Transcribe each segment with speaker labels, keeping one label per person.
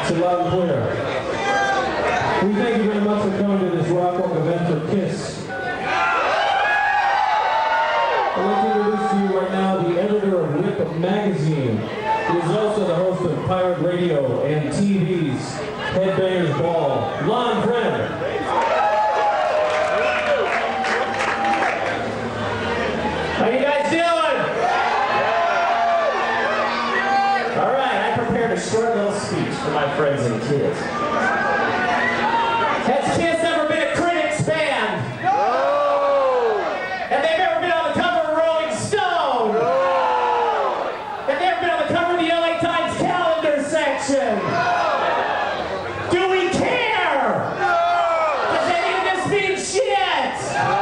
Speaker 1: So loud and clear. We thank you very much for coming to this Rock Walk event for KISS. I'd like to introduce to you right now the editor of Whip Magazine. He is also the host of Pirate Radio and TV's Headbangers Ball. Lon Friend. How you guys doing? All right, I prepared a short little speech for my friends and kids. Has KISS ever been a Critics band? No! Have they ever been on the cover of Rolling Stone? No! Have they ever been on the cover of the LA Times calendar section? No! Do we care? No! Does any of this mean shit? No!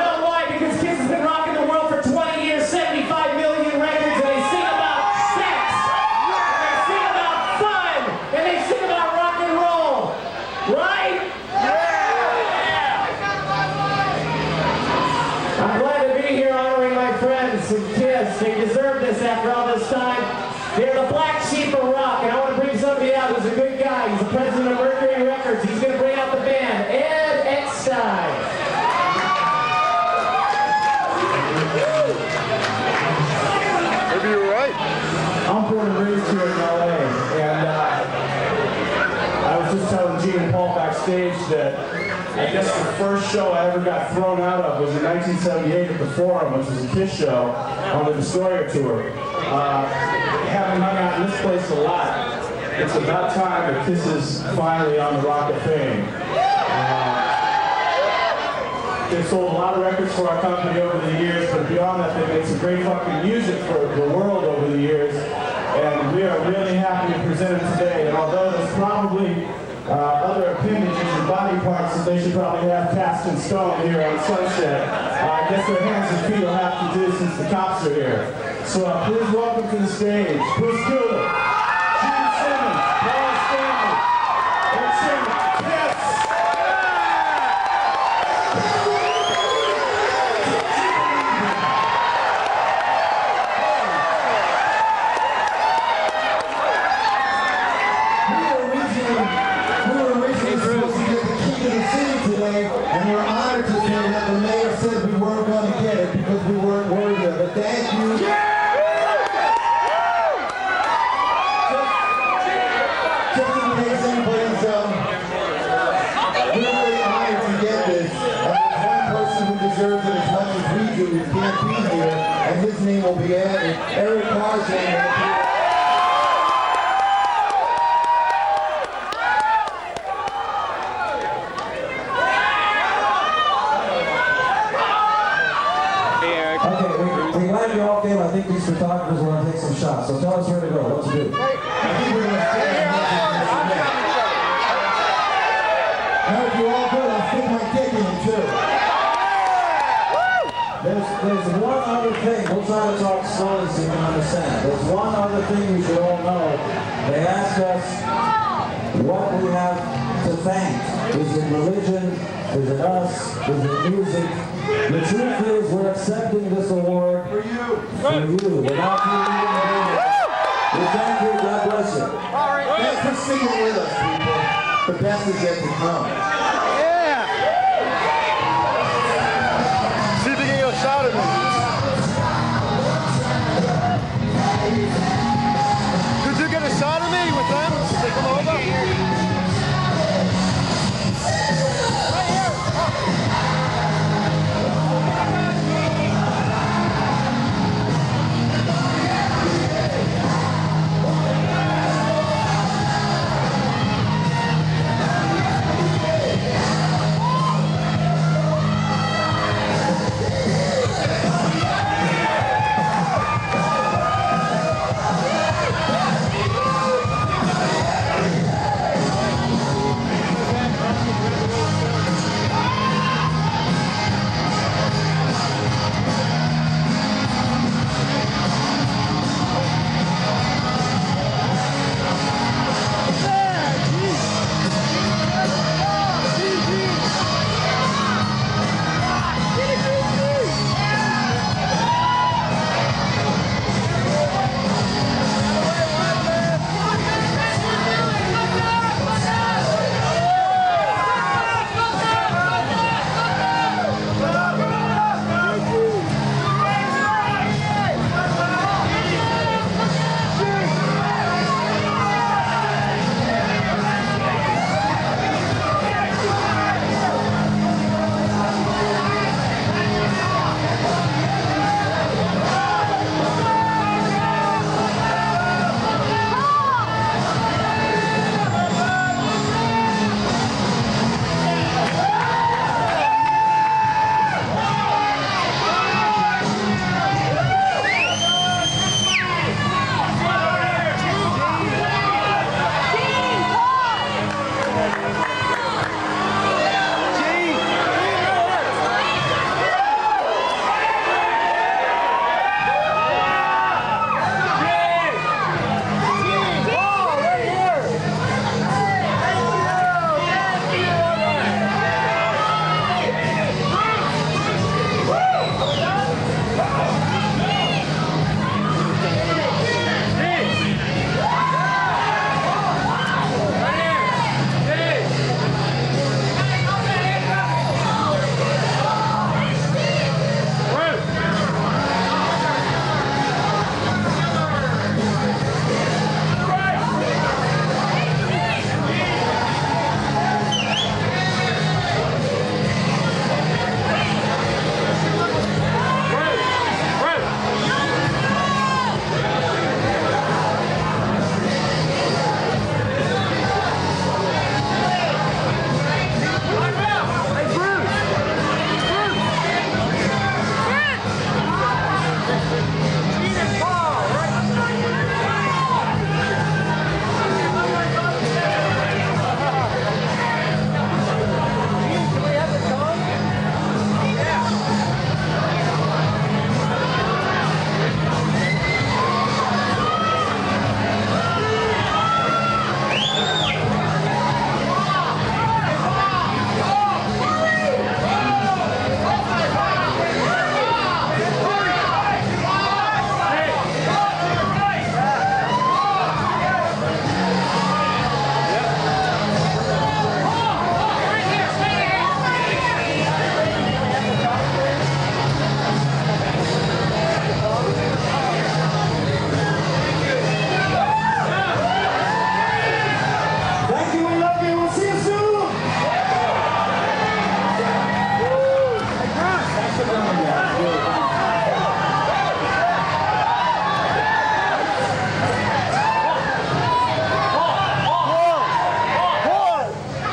Speaker 1: No, why? Because KISS has been rocking the world for 20 years, 75 million records, and they sing about sex, and they sing about fun, and they sing about rock and roll. Right? I'm glad to be here honoring my friends from KISS. They deserve this after all this time. They're the black sheep of rock, and I want to bring somebody out who's a good guy. He's the president of Mercury Records. He's going to bring out the band, Ed Eckstein.
Speaker 2: Maybe you're right.
Speaker 1: I'm born and raised here in LA, and I was just telling Gene and Paul backstage that I guess the first show I ever got thrown out of was in 1978 at the Forum, which was a KISS show on the Destroyer tour. Having hung out in this place a lot, it's about time that KISS is finally on the Rock of Fame. They've sold a lot of records for our company over the years, but beyond that, they've made some great fucking music for the world over the years, and we are really happy to present it today. And although there's probably other opinions and body parts that they should probably have cast in stone here on Sunset, I guess their hands and feet will have to do since the cops are here. So please welcome to the stage, Bruce Kulick, Simmons, Stanley, Eric Singer, KISS.
Speaker 3: We were originally supposed to get the key to the city today, and we're honored to say that the mayor said we weren't going to get it because we weren't worthy of it. Thank you. Just in case anybody's really honored to get this, and there's one person who deserves it as much as we do who can't be here, and his name will be added. Eric Singer.
Speaker 4: We glad you all came. I think these photographers want to take some shots. So tell us where to go. What to do?
Speaker 3: I think we're going to stay here. Now, if you're all good, I'll stick my dick in too.
Speaker 4: There's one other thing. We'll try to talk slowly so you can understand. There's one other thing you should all know. They asked us what we have to thank. Is it religion? Is it us? Is it music? The truth is, we're accepting this award for you. Without you even doing it. We thank you. God bless you.
Speaker 3: Thanks for sticking with us, people. The best is yet to come.
Speaker 2: Yeah! See if you can get a shot of me. Could you get a shot of me with them? Did they come over? Right here!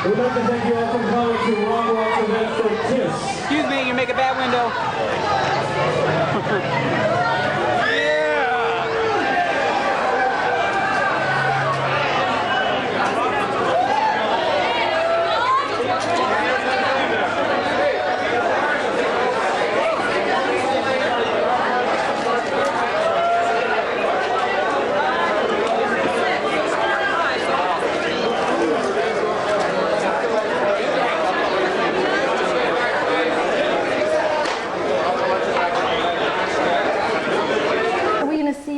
Speaker 1: We'd like to thank you all for coming to Rock Walk's event for KISS.
Speaker 5: Excuse me, you make a bad window.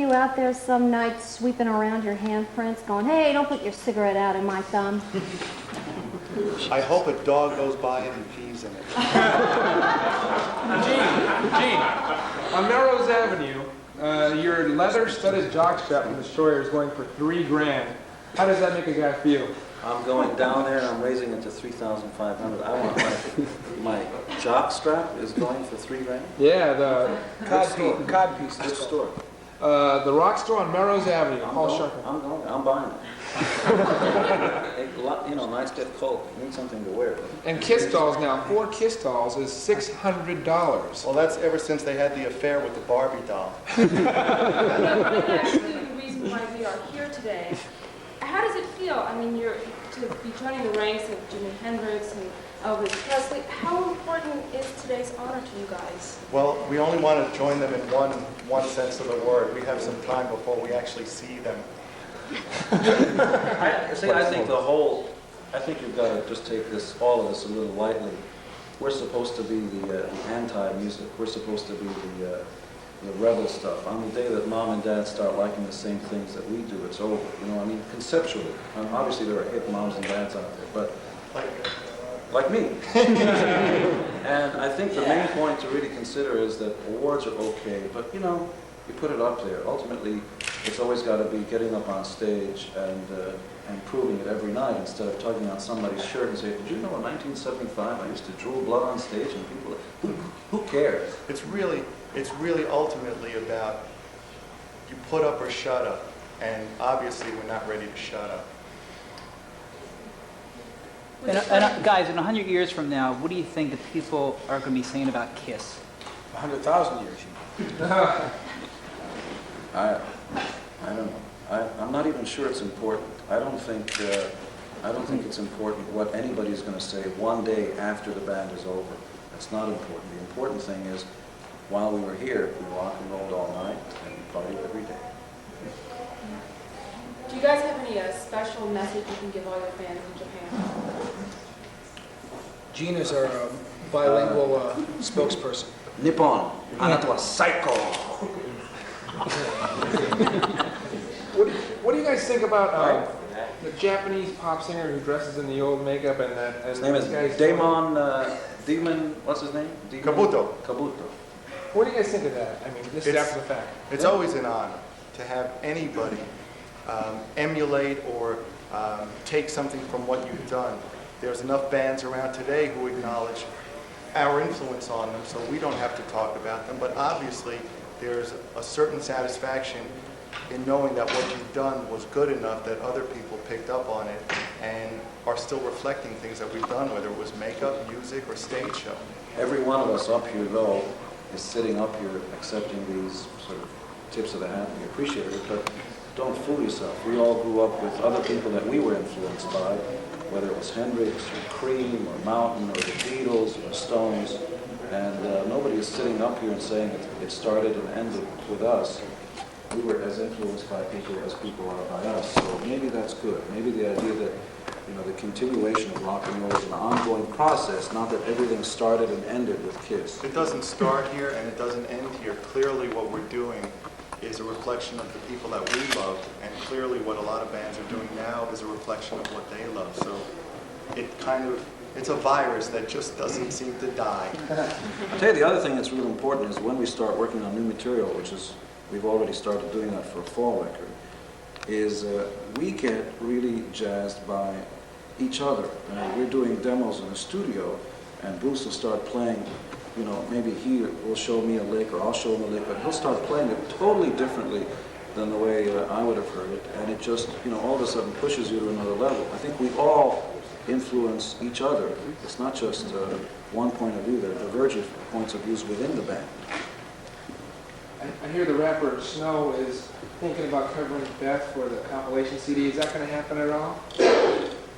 Speaker 6: Out there some night sweeping around your handprints going, hey, don't put your cigarette out in my thumb.
Speaker 2: I hope a dog goes by and he pees in it.
Speaker 7: Gene, on Melrose Avenue, your leather-studded jockstrap from the Destroyer is going for $3,000. How does that make a guy feel?
Speaker 4: I'm going down there and I'm raising it to $3,500. I want my jock strap is going for $3,000.
Speaker 7: Yeah, the
Speaker 4: Codpiece. Which store?
Speaker 7: The Rock Store on Melrose Avenue.
Speaker 4: I'm buying it. You know, nice stiff coat. You need something to wear.
Speaker 7: And Kiss dolls now. 4 Kiss dolls is $600.
Speaker 2: Well, that's ever since they had the affair with the Barbie doll.
Speaker 8: Actually, the reason why we are here today. How does it feel? I mean, you're to be joining the ranks of Jimi Hendrix and Elvis Presley. How important is today's honor to you guys?
Speaker 2: Well, we only want to join them in one sense of the word. We have some time before we actually see them.
Speaker 4: I think you've got to just take all of this a little lightly. We're supposed to be the anti-music. We're supposed to be the rebel stuff. On the day that mom and dad start liking the same things that we do, it's over. You know, I mean, conceptually. Obviously, there are hip moms and dads out there, but like me. And I think the main point to really consider is that awards are okay, but you know, you put it up there. Ultimately, it's always got to be getting up on stage and proving it every night instead of tugging on somebody's shirt and saying, did you know in 1975 I used to drool blood on stage? And people, who cares?
Speaker 2: It's really ultimately about you put up or shut up, and obviously we're not ready to shut up.
Speaker 5: And guys, in 100 years from now, what do you think the people are going to be saying about KISS?
Speaker 7: 100,000 years.
Speaker 4: I don't know. I'm not even sure it's important. I don't think it's important what anybody's going to say one day after the band is over. That's not important. The important thing is, while we were here, we rock and rolled all night and we partied every day.
Speaker 8: Do you guys have any special message you can give all your fans in Japan?
Speaker 9: Gene is our bilingual spokesperson.
Speaker 4: Nippon, anata wa psycho.
Speaker 7: What do you guys think about the Japanese pop singer who dresses in the old makeup and that? And
Speaker 4: his name is Demon. What's his name?
Speaker 2: Kabuto.
Speaker 7: What do you guys think of that? I mean, this is after the fact.
Speaker 2: It's always an honor to have anybody emulate or take something from what you've done. There's enough bands around today who acknowledge our influence on them, so we don't have to talk about them. But obviously, there's a certain satisfaction in knowing that what you've done was good enough that other people picked up on it and are still reflecting things that we've done, whether it was makeup, music, or stage show.
Speaker 4: Every one of us up here, though, is sitting up here accepting these sort of tips of the hat. We appreciate it, but don't fool yourself. We all grew up with other people that we were influenced by, whether it was Hendrix or Cream or Mountain or the Beatles or Stones, and nobody is sitting up here and saying it started and ended with us. We were as influenced by people as people are by us, so maybe that's good. Maybe the idea that, you know, the continuation of rock and roll is an ongoing process, not that everything started and ended with KISS.
Speaker 2: It doesn't start here and it doesn't end here. Clearly what we're doing is a reflection of the people that we love, and clearly what a lot of bands are doing now is a reflection of what they love. So it's a virus that just doesn't seem to die.
Speaker 4: I'll tell you the other thing that's really important is when we start working on new material, which is, we've already started doing that for a fall record, is we get really jazzed by each other. We're doing demos in the studio, and Bruce will start playing, you know, maybe he will show me a lick or I'll show him a lick, but he'll start playing it totally differently than the way I would have heard it, and it just, all of a sudden pushes you to another level. I think we all influence each other. It's not just one point of view. There are divergent points of views within the band.
Speaker 7: I hear the rapper Snow is thinking about covering Beth for the compilation CD. Is that going to happen at all?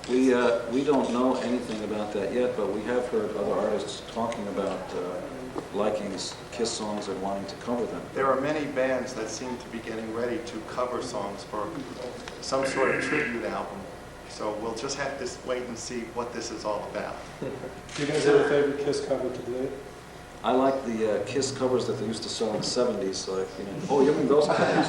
Speaker 4: We don't know anything about that yet, but we have heard other artists talking about liking Kiss songs and wanting to cover them.
Speaker 2: There are many bands that seem to be getting ready to cover songs for some sort of tribute album. So we'll just have to wait and see what this is all about.
Speaker 10: Do you guys have a favorite Kiss cover today?
Speaker 4: I like the Kiss covers that they used to sell in the 70s, like, oh, you mean those covers?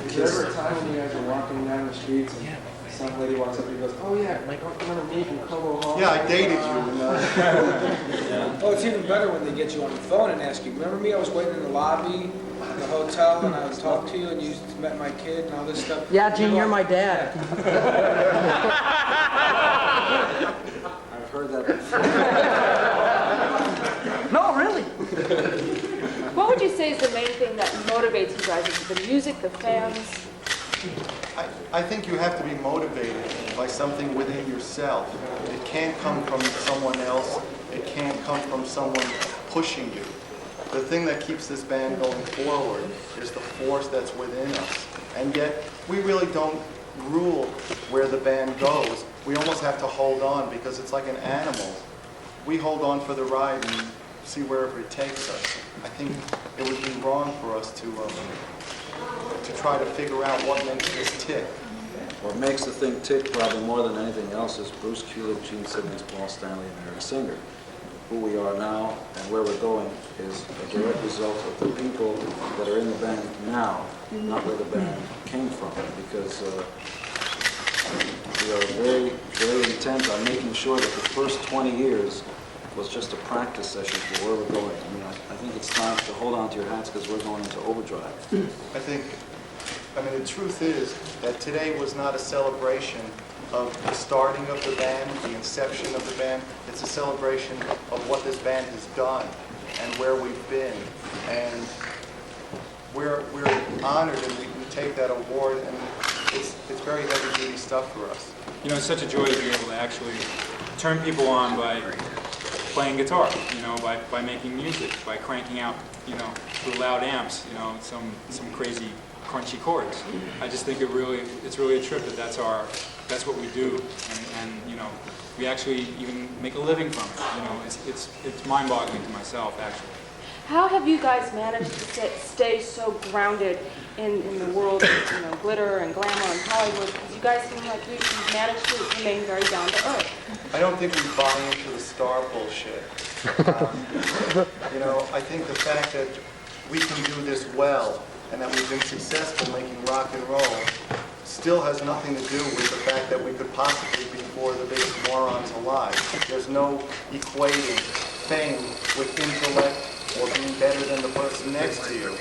Speaker 7: Is there ever a time when you guys are walking down the streets and some lady walks up and goes, oh yeah, remember me from Cobo Hall?
Speaker 2: Yeah, I dated you.
Speaker 9: Oh, it's even better when they get you on the phone and ask you, remember me? I was waiting in the lobby in the hotel and I was talking to you and you met my kid and all this stuff.
Speaker 11: Yeah, Gene, you're my dad.
Speaker 4: I've heard that before.
Speaker 11: No, really.
Speaker 8: What would you say is the main thing that motivates you guys? Is it the music, the fans?
Speaker 2: I think you have to be motivated by something within yourself. It can't come from someone else. It can't come from someone pushing you. The thing that keeps this band going forward is the force that's within us. And yet, we really don't rule where the band goes. We almost have to hold on because it's like an animal. We hold on for the ride and see wherever it takes us. I think it would be wrong for us to try to figure out what makes this tick.
Speaker 4: What makes the thing tick probably more than anything else is Bruce Kulick, Gene Simmons, Paul Stanley, and Eric Singer. Who we are now and where we're going is a direct result of the people that are in the band now, not where the band came from, because we are very, very intent on making sure that the first 20 years was just a practice session for where we're going. I mean, I think it's time to hold on to your hats because we're going into overdrive.
Speaker 2: I mean, the truth is that today was not a celebration of the starting of the band, the inception of the band. It's a celebration of what this band has done and where we've been. And we're honored and we take that award, and it's very heavy-duty stuff for us.
Speaker 10: It's such a joy to be able to actually turn people on by playing guitar, by making music, by cranking out, through loud amps, some crazy crunchy chords. I just think it's really a trip that's what we do, and we actually even make a living from it. It's mind-boggling to myself, actually.
Speaker 8: How have you guys managed to stay so grounded in the world of glitter and glamour and Hollywood? Because you guys seem like you've managed to remain very down to earth.
Speaker 2: I don't think we buy into the star bullshit. I think the fact that we can do this well and that we've been successful making rock and roll still has nothing to do with the fact that we could possibly be four of the biggest morons alive. There's no equating fame with intellect or being better than the person next to you.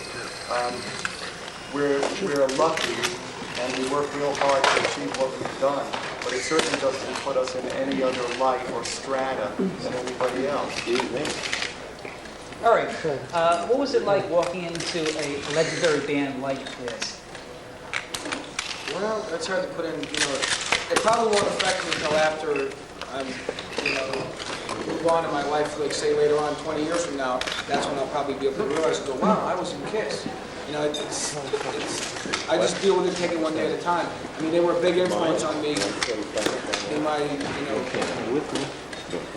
Speaker 2: We're lucky and we work real hard to achieve what we've done, but it certainly doesn't put us in any other light or strata than anybody else.
Speaker 5: Eric, what was it like walking into a legendary band like this?
Speaker 9: Well, that's hard to put in, it probably won't affect me until after I'm, move on in my life, like say later on, 20 years from now, that's when I'll probably be able to realize and go, wow, I was in Kiss. I just deal with it, take it one day at a time. I mean, they were a big influence on me in my,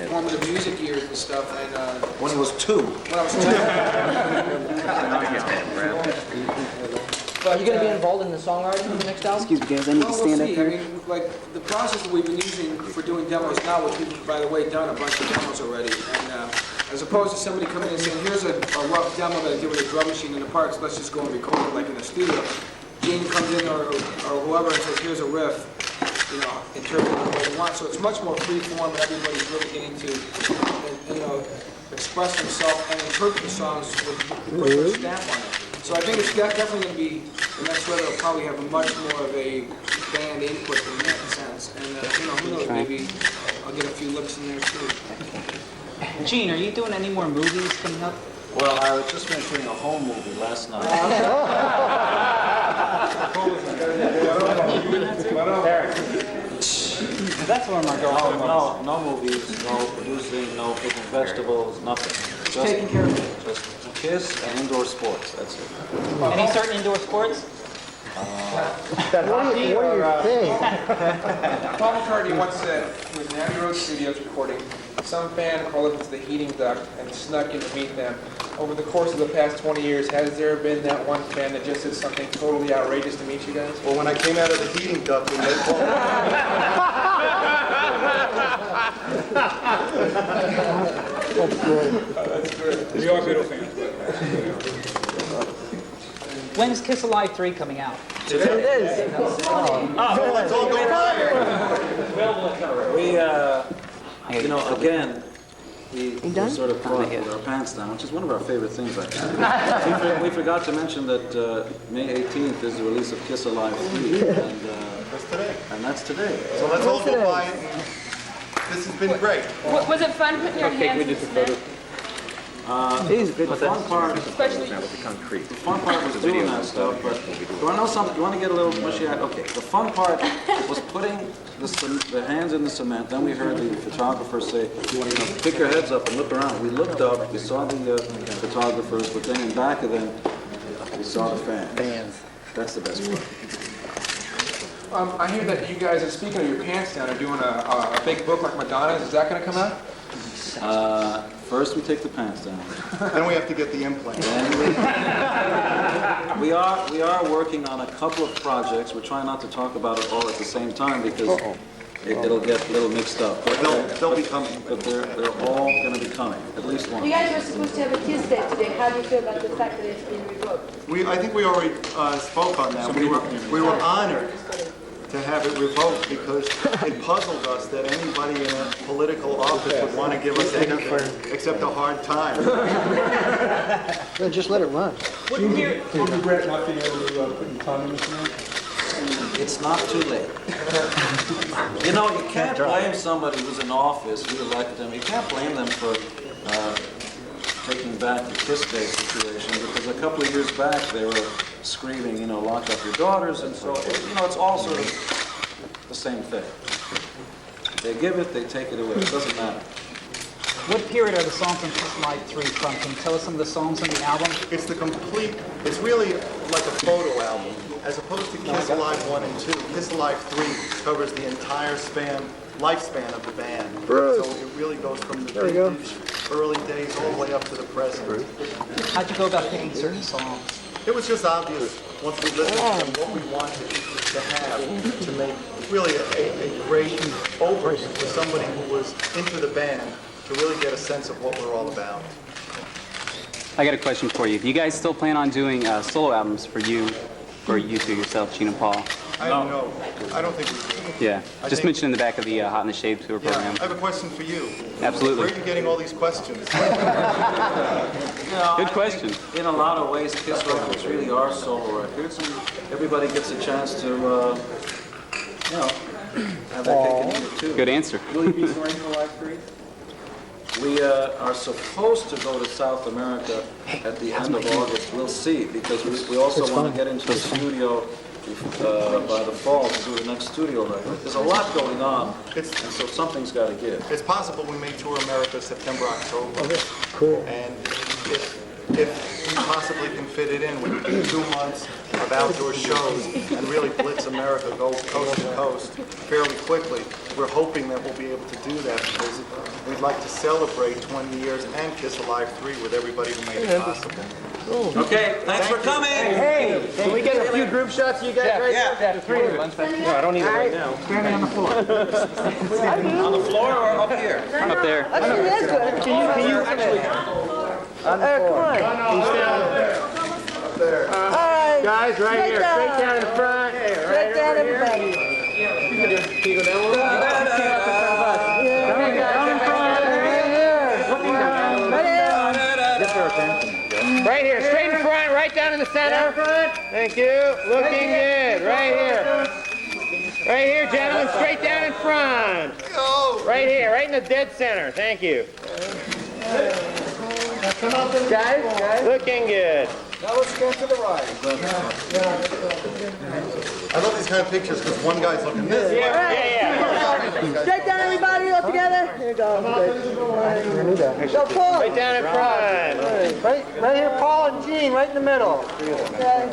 Speaker 9: formative music years and stuff. And
Speaker 4: when he was 2.
Speaker 9: When I was 2.
Speaker 11: Are you going to be involved in the songwriting for the next album?
Speaker 5: Excuse me, guys, I need to stand up
Speaker 9: here. I mean, like, the process that we've been using for doing demos now, which we've, by the way, done a bunch of demos already, and as opposed to somebody coming in and saying, here's a rough demo that I did with a drum machine in the park, so let's just go and record it like in the studio. Gene comes in or whoever and says, here's a riff, interpret it the way they want. So it's much more free form, everybody's really getting to, express themselves and interpret the songs with a stamp on it. So I think it's definitely going to be, the next level will probably have a much more of a band input in that sense. And, who knows, maybe I'll get a few looks in there too.
Speaker 5: Gene, are you doing any more movies coming up?
Speaker 4: Well, I was just finishing a home movie last night.
Speaker 5: That's one of my girls.
Speaker 4: No movies, no producing, no picking vegetables, nothing. Just
Speaker 11: Taking care of it.
Speaker 4: Just kiss and indoor sports, that's it.
Speaker 5: Any certain indoor sports?
Speaker 9: Paul McCartney once said he was in Abbey Road Studios recording. Some fan crawled into the heating duct and snuck in to meet them. Over the course of the past 20 years, has there been that one fan that just did something totally outrageous to meet you guys?
Speaker 2: Well, when I came out of the heating duct, when they called
Speaker 9: That's good.
Speaker 10: We are Beatle fans, but
Speaker 5: When's Kiss Alive 3 coming out?
Speaker 2: let's all go riot.
Speaker 4: We, again, we sort of caught with our pants down, which is one of our favorite things, I think. We forgot to mention that May 18th is the release of Kiss Alive 3, and
Speaker 2: That's today.
Speaker 4: that's today.
Speaker 2: So let's all go by it. This has been great.
Speaker 8: Was it fun putting your hands in the cement?
Speaker 4: The fun part,
Speaker 8: Especially,
Speaker 4: the fun part was doing that stuff, but you want to know something? You want to get a little mushy? Okay, the fun part was putting the hands in the cement. Then we heard the photographer say, pick your heads up and look around. We looked up, we saw the photographers, but then in back of them, we saw the fans. That's the best part.
Speaker 9: I hear that you guys, speaking of your pants down, are doing a big book like Madonna's. Is that going to come out?
Speaker 4: First we take the pants down.
Speaker 2: Then we have to get the implant.
Speaker 4: We are working on a couple of projects. We're trying not to talk about it all at the same time because it'll get a little mixed up. But
Speaker 2: They'll be coming.
Speaker 4: But they're all going to be coming, at least one.
Speaker 12: You guys were supposed to have a Kiss Day today. How do you feel about the fact that it's been revoked?
Speaker 2: I think we already spoke on that. We were honored to have it revoked because it puzzled us that anybody in a political office would want to give us anything except a hard time.
Speaker 11: Just let it run.
Speaker 7: Do you regret not being able to put your tongue in the cement?
Speaker 4: It's not too late. You can't blame somebody who's in office, who elected them. You can't blame them for taking back the Kiss Day situation because a couple of years back they were screaming, lock up your daughters, and so, it's all sort of the same thing. They give it, they take it away. It doesn't matter.
Speaker 5: What period are the songs on Kiss Alive 3 from? Can you tell us some of the songs on the album?
Speaker 2: It's really like a photo album. As opposed to Kiss Alive 1 and 2, Kiss Alive 3 covers the entire lifespan of the band. So it really goes from the early days all the way up to the present.
Speaker 5: How'd you go about picking certain songs?
Speaker 2: It was just obvious once we listened to them what we wanted to have to make really a great overview for somebody who was into the band to really get a sense of what we're all about.
Speaker 13: I got a question for you. Do you guys still plan on doing solo albums for you two yourself, Gene and Paul?
Speaker 2: I don't know. I don't think we do.
Speaker 13: Yeah. Just mentioned in the back of the Hot in the Shade tour program.
Speaker 2: I have a question for you.
Speaker 13: Absolutely.
Speaker 2: Where are you getting all these questions?
Speaker 13: Good question.
Speaker 4: In a lot of ways, Kiss records really are solo records, and everybody gets a chance to, have their cake and eat it too.
Speaker 13: Good answer.
Speaker 9: Will you be touring for Live 3?
Speaker 4: We are supposed to go to South America at the end of August. We'll see, because we also want to get into the studio by the fall to do the next studio record. There's a lot going on, and so something's got to give.
Speaker 2: It's possible we may tour America September, October.
Speaker 11: Okay, cool.
Speaker 2: And if we possibly can fit it in with 2 months of outdoor shows and really blitz America, go coast to coast fairly quickly, we're hoping that we'll be able to do that because we'd like to celebrate 20 years and Kiss Alive 3 with everybody who made it possible.
Speaker 4: Okay, thanks for coming.
Speaker 11: Hey, can we get a few group shots of you guys right now?
Speaker 13: Yeah, 3 of us.
Speaker 11: No, I don't need it right now.
Speaker 5: Standing on the floor.
Speaker 4: On the floor or up here?
Speaker 13: Up there.
Speaker 11: Actually, that's good. Can you actually... come on.
Speaker 3: He's down there. Up there.
Speaker 11: Hi.
Speaker 3: Guys, right here. Straight down in front.
Speaker 11: Straight down, everybody.
Speaker 3: Can you go down a little? Right here, straight in front, right down in the center. Thank you. Looking good. Right here. Right here, gentlemen, straight down in front. Right here, right in the dead center. Thank you.
Speaker 11: Guys, looking good.
Speaker 9: Now let's get to the ride.
Speaker 2: I love these kind of pictures because one guy's looking this.
Speaker 11: Yeah.
Speaker 12: Straight down, everybody, all together. Here you go. Go Paul.
Speaker 11: Right down in front.
Speaker 12: Right here, Paul and Gene, right in the middle. Okay.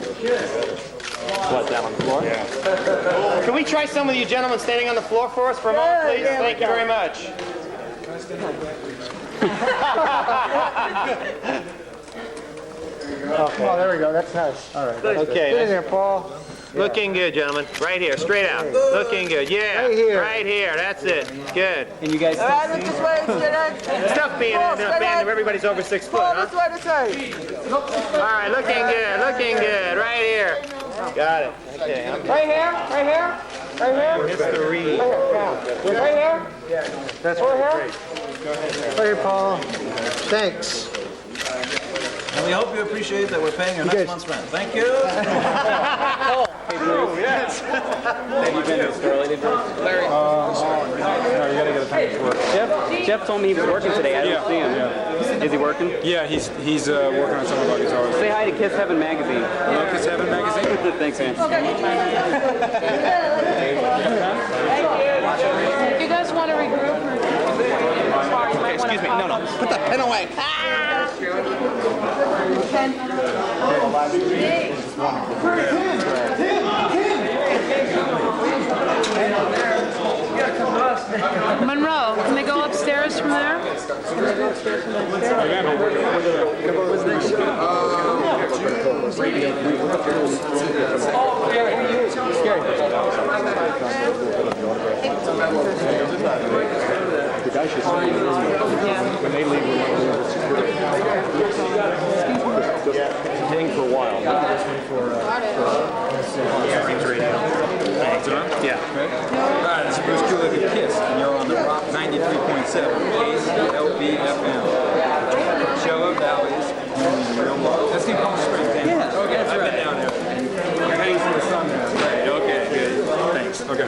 Speaker 11: What, down on the floor? Yeah. Can we try some of you gentlemen standing on the floor for us for a moment, please?
Speaker 12: Yeah,
Speaker 11: Thank you very much.
Speaker 12: Oh, there we go. That's nice. All right.
Speaker 11: Okay.
Speaker 12: Get in there, Paul.
Speaker 11: Looking good, gentlemen. Right here, straight out. Looking good. Yeah.
Speaker 12: Right here.
Speaker 11: Right here. That's it. Good.
Speaker 5: And you guys
Speaker 12: All right, look this way.
Speaker 11: It's tough being in a band where everybody's over 6 foot,
Speaker 12: Paul,
Speaker 11: huh?
Speaker 12: this way, this way.
Speaker 11: All right, looking good. Looking good. Right here. Got it. Okay.
Speaker 12: Right here, right here, right here.
Speaker 11: History.
Speaker 12: Right here.
Speaker 11: That's
Speaker 12: Right here.
Speaker 11: great.
Speaker 12: Right here, Paul. Thanks.
Speaker 4: And we hope you appreciate that we're paying your next month's rent. Thank you.
Speaker 13: Hey, Bruce.
Speaker 2: Yes.
Speaker 13: Have you been to the store lately, Bruce?
Speaker 10: No, you gotta get a time to work.
Speaker 13: Jeff told me he was working today. I didn't see him. Is he working?
Speaker 10: Yeah, he's working on some of our guitars.
Speaker 13: Say hi to Kiss Heaven magazine.
Speaker 10: Hello, Kiss Heaven magazine.
Speaker 13: Thanks, man.
Speaker 8: Do you guys want to regroup?
Speaker 13: Excuse me. No. Put that pen away.
Speaker 8: Monroe, can they go upstairs from there?
Speaker 14: The guy should stay in the room. When they leave, we're just hang for a while.
Speaker 10: Springs radio.
Speaker 14: Yeah.
Speaker 10: Alright, this is Bruce Kulick at Kiss, and you're on the Rock 93.7 KCLB-FM. Coachella Valley's real love. That's in Palm Springs, Dan. Yeah, okay, I've been down there. You're heading for the sun now. Right, okay, good. Thanks. Okay.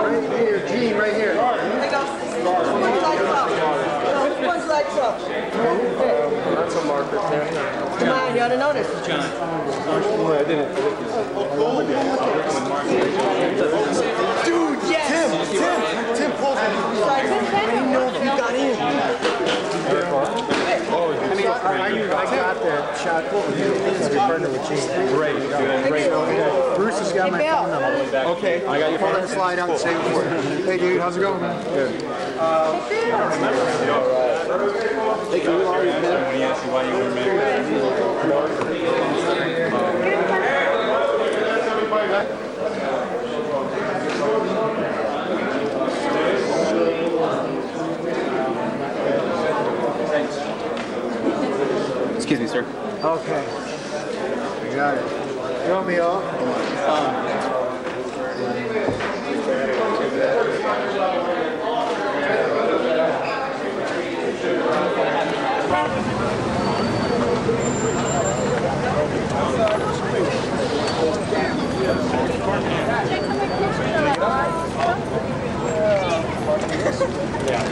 Speaker 12: Right here, Gene, right here.
Speaker 2: That's a marker, Tim.
Speaker 12: Come on, you ought to know this.
Speaker 14: Well, I didn't.
Speaker 12: Dude, yes!
Speaker 2: Tim, pulls him.
Speaker 12: I didn't know if you got in.
Speaker 2: I got that shot. He's a partner with Gene.
Speaker 14: Great.
Speaker 2: Bruce has got my phone number.
Speaker 14: Okay. I got your phone.
Speaker 2: Slide out and save it for you. Hey, dude, how's it going, man? Good.
Speaker 14: Hey, can you already
Speaker 10: When he asked you why you were married.
Speaker 13: Excuse me, sir.
Speaker 2: Okay. We got it. You want me off?
Speaker 10: Yeah.